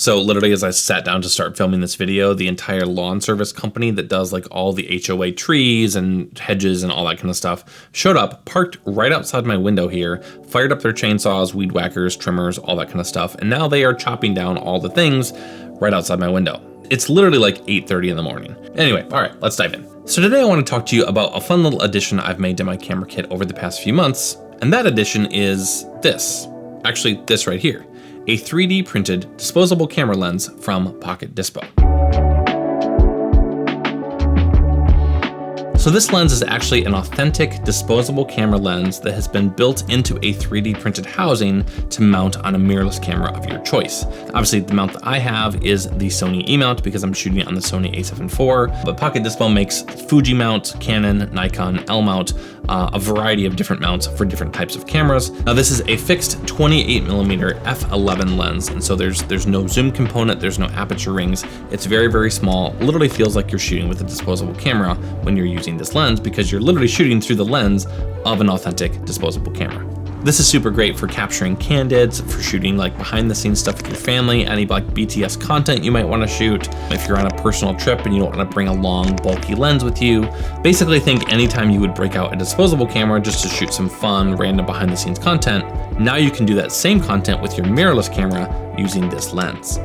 So literally as I sat down to start filming this video, the entire lawn service company that does like all the HOA trees and hedges and all that kind of stuff showed up, parked right outside my window here, fired up their chainsaws, weed whackers, trimmers, all that kind of stuff. And now they are chopping down all the things right outside my window. It's literally like 8:30 in the morning. Anyway, all right, let's dive in. So today I want to talk to you about a fun little addition I've made to my camera kit over the past few months. And that addition is this. Actually, this right here. A 3D printed disposable camera lens from Pocket Dispo. So this lens is actually an authentic disposable camera lens that has been built into a 3D printed housing to mount on a mirrorless camera of your choice. Obviously the mount that I have is the Sony E mount because I'm shooting on the Sony a7 IV, but Pocket Dispo makes Fuji mount, Canon, Nikon, L mount, a variety of different mounts for different types of cameras. Now this is a fixed 28mm f11 lens, and so there's no zoom component, there's no aperture rings. It's very, very small. Literally feels like you're shooting with a disposable camera when you're using this lens because you're literally shooting through the lens of an authentic disposable camera. This is super great for capturing candids, for shooting like behind the scenes stuff with your family, any like BTS content you might want to shoot. If you're on a personal trip and you don't want to bring a long bulky lens with you, basically think anytime you would break out a disposable camera just to shoot some fun, random behind the scenes content, now you can do that same content with your mirrorless camera using this lens.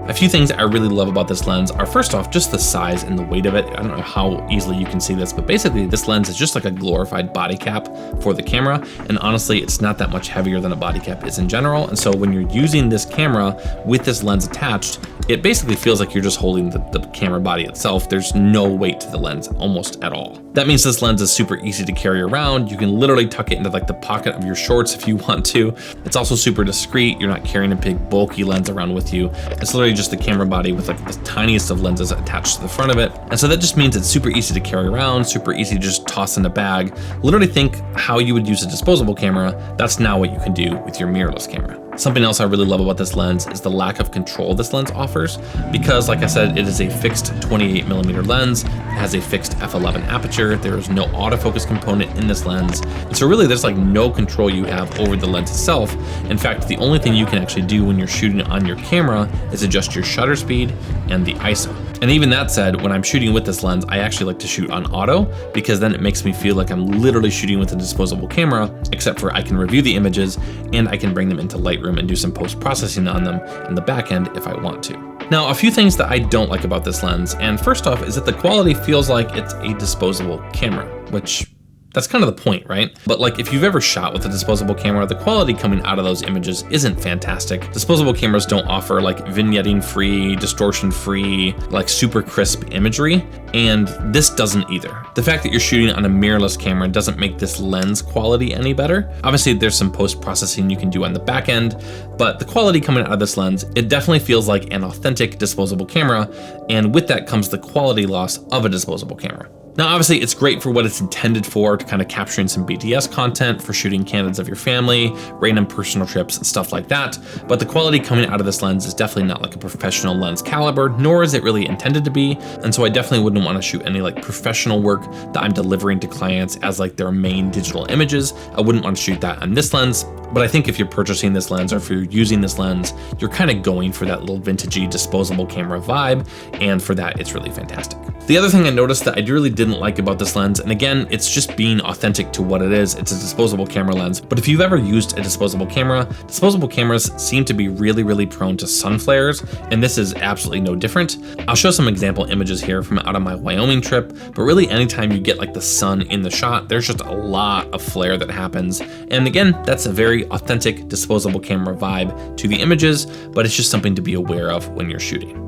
A few things I really love about this lens are, first off, just the size and the weight of it. I don't know how easily you can see this, but basically this lens is just like a glorified body cap for the camera. And honestly, it's not that much heavier than a body cap is in general. And so when you're using this camera with this lens attached, it basically feels like you're just holding the camera body itself. There's no weight to the lens almost at all. That means this lens is super easy to carry around. You can literally tuck it into like the pocket of your shorts if you want to. It's also super discreet. You're not carrying a big bulky lens around with you. It's literally just the camera body with like the tiniest of lenses attached to the front of it. And so that just means it's super easy to carry around, super easy to just toss in a bag. Literally think how you would use a disposable camera. That's now what you can do with your mirrorless camera. Something else I really love about this lens is the lack of control this lens offers because, like I said, it is a fixed 28mm lens. It has a fixed f11 aperture. There is no autofocus component in this lens. And so really there's like no control you have over the lens itself. In fact, the only thing you can actually do when you're shooting on your camera is adjust your shutter speed and the ISO. And even that said, when I'm shooting with this lens, I actually like to shoot on auto because then it makes me feel like I'm literally shooting with a disposable camera, except for I can review the images and I can bring them into Lightroom and do some post-processing on them in the back end if I want to. Now, a few things that I don't like about this lens, and first off is that the quality feels like it's a disposable camera, which that's kind of the point, right? But like if you've ever shot with a disposable camera, the quality coming out of those images isn't fantastic. Disposable cameras don't offer like vignetting free, distortion free, like super crisp imagery. And this doesn't either. The fact that you're shooting on a mirrorless camera doesn't make this lens quality any better. Obviously there's some post-processing you can do on the back end, but the quality coming out of this lens, it definitely feels like an authentic disposable camera. And with that comes the quality loss of a disposable camera. Now, obviously, it's great for what it's intended for, to kind of capturing some BTS content, for shooting candids of your family, random personal trips, and stuff like that. But the quality coming out of this lens is definitely not like a professional lens caliber, nor is it really intended to be. And so I definitely wouldn't want to shoot any like professional work that I'm delivering to clients as like their main digital images. I wouldn't want to shoot that on this lens. But I think if you're purchasing this lens or if you're using this lens, you're kind of going for that little vintagey disposable camera vibe. And for that, it's really fantastic. The other thing I noticed that I really didn't like about this lens, and again, it's just being authentic to what it is. It's a disposable camera lens. But if you've ever used a disposable camera, disposable cameras seem to be really, really prone to sun flares. And this is absolutely no different. I'll show some example images here from out of my Wyoming trip. But really, anytime you get like the sun in the shot, there's just a lot of flare that happens. And again, that's a very authentic disposable camera vibe to the images, but it's just something to be aware of when you're shooting.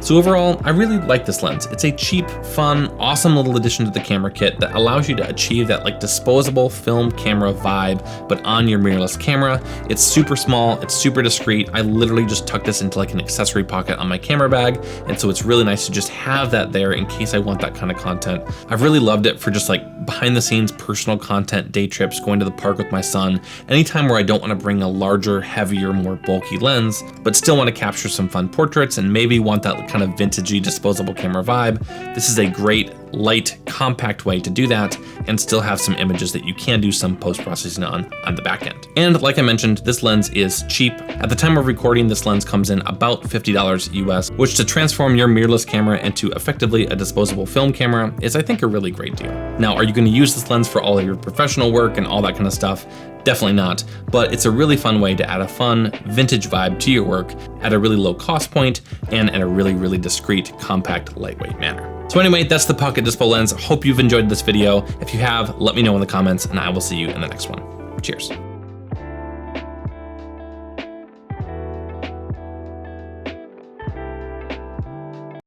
So overall, I really like this lens. It's a cheap, fun, awesome little addition to the camera kit that allows you to achieve that like disposable film camera vibe, but on your mirrorless camera. It's super small, it's super discreet. I literally just tuck this into like an accessory pocket on my camera bag. And so it's really nice to just have that there in case I want that kind of content. I've really loved it for just like behind the scenes personal content, day trips, going to the park with my son, anytime where I don't want to bring a larger, heavier, more bulky lens, but still want to capture some fun portraits and maybe want that kind kind of vintagey disposable camera vibe, this is a great, light, compact way to do that and still have some images that you can do some post-processing on the back end. And like I mentioned, this lens is cheap. At the time of recording, this lens comes in about $50 US, which to transform your mirrorless camera into effectively a disposable film camera is, I think, a really great deal. Now, are you going to use this lens for all of your professional work and all that kind of stuff? Definitely not, but it's a really fun way to add a fun vintage vibe to your work at a really low cost point and in a really, really discreet, compact, lightweight manner. So anyway, that's the Pocket Dispo lens. Hope you've enjoyed this video. If you have, let me know in the comments and I will see you in the next one. Cheers.